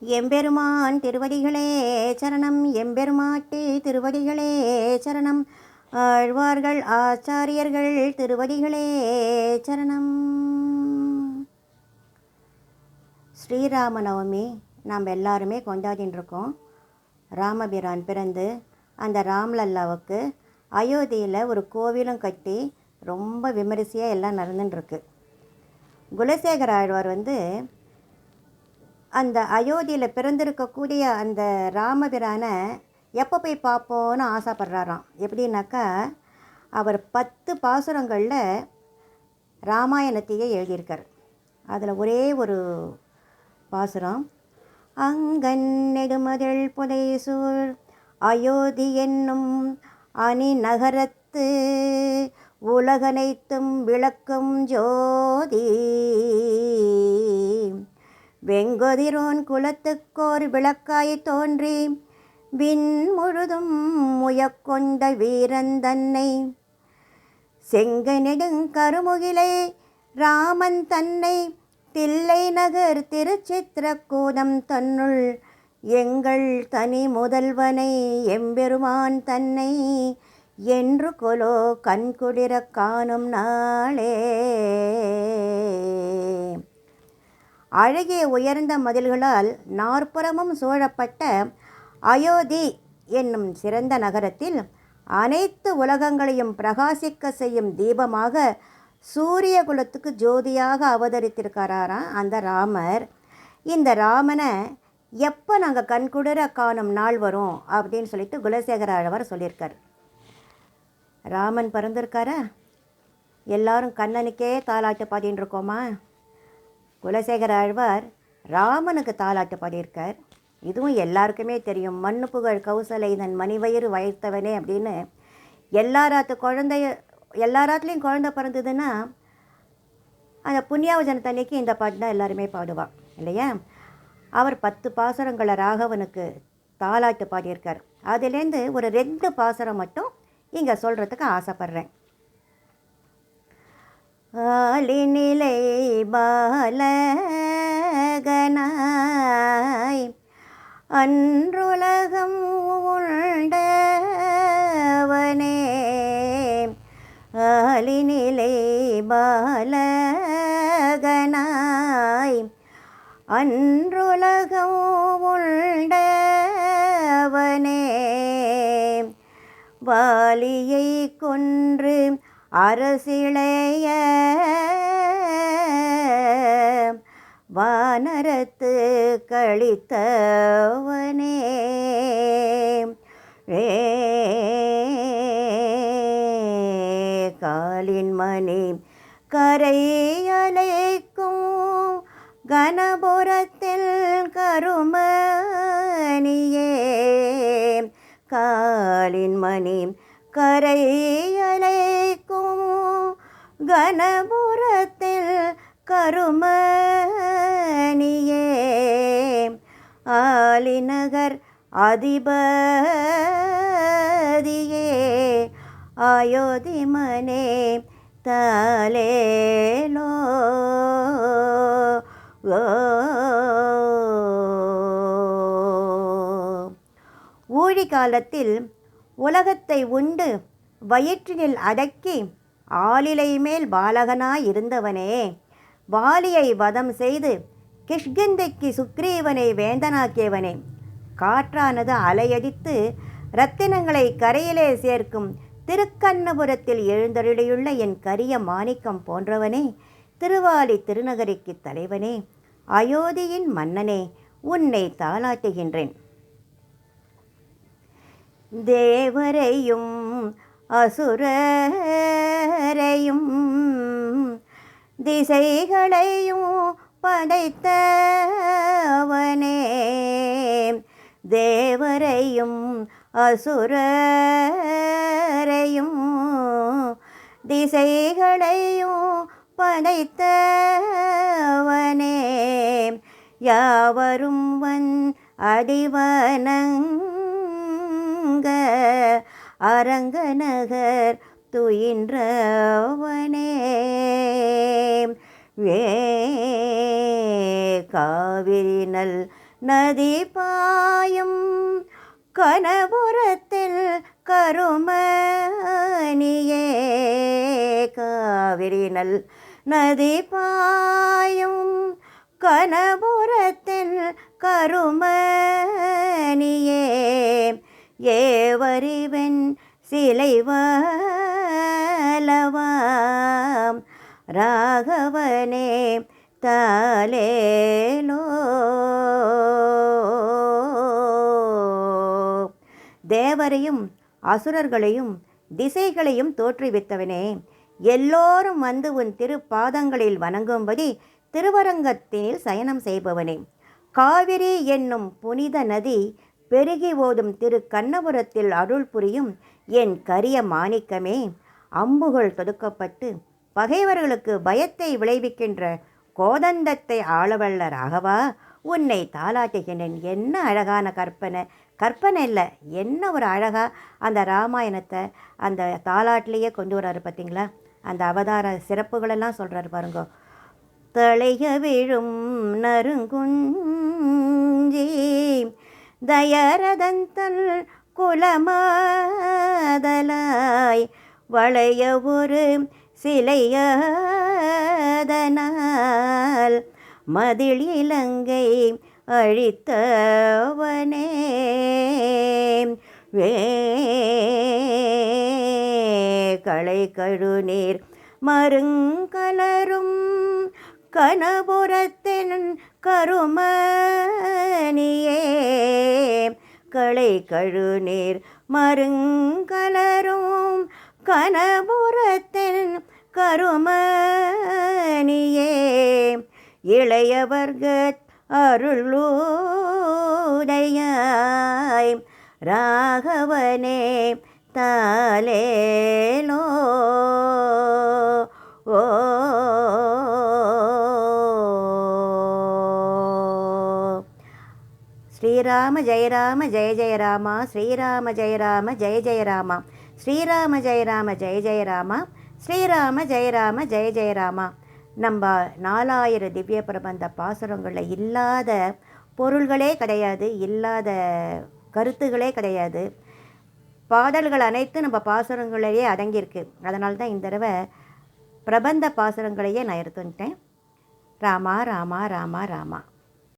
எம்பெருமான் திருவடிகளே சரணம். எம்பெருமாட்டி திருவடிகளே சரணம். ஆழ்வார்கள் ஆச்சாரியர்கள் திருவடிகளே சரணம். ஸ்ரீராமநவமி நாம் எல்லாருமே கொண்டாடின்னு இருக்கோம். ராமபிரான் பிறந்து அந்த ராம்லல்லாவுக்கு அயோத்தியில் ஒரு கோவிலும் கட்டி ரொம்ப விமரிசையாக எல்லாம் நடந்துட்டுருக்கு. குலசேகர ஆழ்வார் அந்த அயோத்தியில் பிறந்திருக்கக்கூடிய அந்த ராமபிரானை எப்போ போய் பார்ப்போன்னு ஆசைப்படுறாராம். எப்படின்னாக்கா, அவர் 10 பாசுரங்களில் ராமாயணத்தையே எழுதியிருக்கார். அதில் ஒரே ஒரு பாசுரம், அங்கன் நெடுமதில் புதைசூழ் அயோத்தி என்னும் அணி நகரத்து உலகனைத்தும் விளக்கும் ஜோதி வெங்கொதிரோன் குலத்துக்கோர் விளக்காய் தோன்றி விண் முழுதும் முயக்கொண்ட வீரன் தன்னை செங்கை நெடுங்கருமுகிலை ராமன் தன்னை தில்லை நகர் திருச்சித்திரக்கூடம் தன்னுள் எங்கள் தனி முதல்வனை எம்பெருமான் தன்னை என்று கொலோ கண்குளிர காணும் நாளே. அழகிய உயர்ந்த மதில்களால் நாற்புறமும் சூழப்பட்ட அயோத்தி என்னும் சிறந்த நகரத்தில் அனைத்து உலகங்களையும் பிரகாசிக்க செய்யும் தீபமாக சூரிய குலத்துக்கு ஜோதியாக அவதரித்திருக்கிறாராம் அந்த ராமர். இந்த ராமனை எப்போ நாங்கள் கண்குளிர காணும் நாள் வரும் அப்படின்னு சொல்லிட்டு குலசேகர ஆழ்வார் சொல்லியிருக்கார். ராமன் பிறந்திருக்காரா? எல்லாரும் கண்ணனுக்கே தாலாட்டு பாடின்னு இருக்கோமா? குலசேகர ஆழ்வார் ராமனுக்கு தாலாட்டு பாடியிருக்கார். இதுவும் எல்லாருக்குமே தெரியும். மண்ணு புகழ் கௌசலை தன் மணிவயிறு வயர்த்தவனே அப்படின்னு. எல்லாராத்துலேயும் குழந்தை பிறந்ததுன்னா அந்த புண்ணியாவஜனத்தன்னைக்கு இந்த பாட்டு தான் எல்லாருமே பாடுவாள் இல்லையா? அவர் 10 பாசுரங்களை ராகவனுக்கு தாலாட்டு பாடியிருக்கார். அதுலேருந்து ஒரு 2 பாசுரம் மட்டும் இங்கே சொல்கிறதுக்கு ஆசைப்பட்றேன். ஆலினிலை பாலகனாய் அன்றுலகம் உண்டவனே, ஆலினிலை பாலகனாய் அன்றுலகம் உண்டவனே, வாலியை கொன்று அரசிளைய வானரத்து கழித்தவனே, காலின் மணி கரையலைக்கும் கணபுரத்தில் கருமணியே, காலின் மணி கரையலைக்கும் கணபுரத்தில் கருமணியே, ஆலிநகர் அதிபதியே அயோத்தி மனே தாலேலோ. ஊழி காலத்தில் உலகத்தை உண்டு வயிற்றினில் அடக்கி ஆளிலை மேல் பாலகனாய் இருந்தவனே, வாலியை வதம் செய்து கிஷ்கிந்தைக்கு சுக்ரீவனை வேந்தனாக்கியவனே, காற்றானது அலையடித்து இரத்தினங்களை கரையிலே சேர்க்கும் திருக்கண்ணபுரத்தில் எழுந்தருளியுள்ள என் கரிய மாணிக்கம் போன்றவனே, திருவாலி திருநகரிக்கு தலைவனே, அயோத்தியின் மன்னனே, உன்னை தாளாட்டுகின்றேன். தேவரையும் அசுரரையும் திசைகளையும் படைத்தவனே, தேவரையும் அசுரரையும் திசைகளையும் படைத்தவனே, யாவரும் அடிவனங்க அரங்கநகர் துயின்றவனே, காவிரினல் நதி பாயும் கனபுரத்தில் கருமணியே காவிரி நல் நதி பாயும் கனபுரத்தில் கருமணியே ஏவறிவென் சிலைவலவாம் ராகவனே தாலேலோ. தேவரையும் அசுரர்களையும் திசைகளையும் தோற்றுவித்தவனே, எல்லோரும் வந்து உன் திருப்பாதங்களில் வணங்கும்படி திருவரங்கத்தினில் சயனம் செய்பவனே, காவிரி என்னும் புனித நதி பெருகி ஓடும் திரு கண்ணபுரத்தில் அருள் புரியும் என் கரிய மாணிக்கமே, அம்புகள் தொடுக்கப்பட்டு பகைவர்களுக்கு பயத்தை விளைவிக்கின்ற கோதண்டத்தை ஆளவல்ல ராகவா, உன்னை தாலாட்டுகின்றேன். என்ன அழகான கற்பனை, கற்பனை இல்லை, என்ன ஒரு அழகாக அந்த ராமாயணத்தை அந்த தாலாட்டிலேயே கொண்டு வர்றாரு பார்த்தீங்களா. அந்த அவதார சிறப்புகளெல்லாம் சொல்கிறாரு பாருங்க. தளைய விழும் நறுங்குஞ்சி தயரதந்தல் குலமாதலாய் வளைய ஒரு சிலையதனால் மதில் இலங்கை அழித்தவனே களை கழுநீர் மருங்கலரும் கனபுரத்தின் கருமணியே களை கழுநீர் மருங்கலரும் கனபுரத்தின் கருமணியே இளையவர்கட் அருளுடையாய் ராகவனே தாலேலோ. ஓ ஸ்ரீராம ஜெய ராம ஜெய ஜெய ராமா, ஸ்ரீராம ஜெய ராம ஜெய ஜெய ராமா, ஸ்ரீராம ஜெய ராம ஜெய ஜெய ராமா, ஸ்ரீராம ஜெய ராம ஜெய ஜெய ராமா. நம்ம 4000 திவ்ய பிரபந்த பாசுரங்களில் இல்லாத பொருள்களே கிடையாது, இல்லாத கருத்துகளே கிடையாது. பாடல்கள் அனைத்தும் நம்ம பாசுரங்களையே அடங்கியிருக்கு. அதனால தான் இந்த தடவை பிரபந்த பாசுரங்களையே நான் எடுத்துட்டேன். ராமா ராமா ராமா ராமா.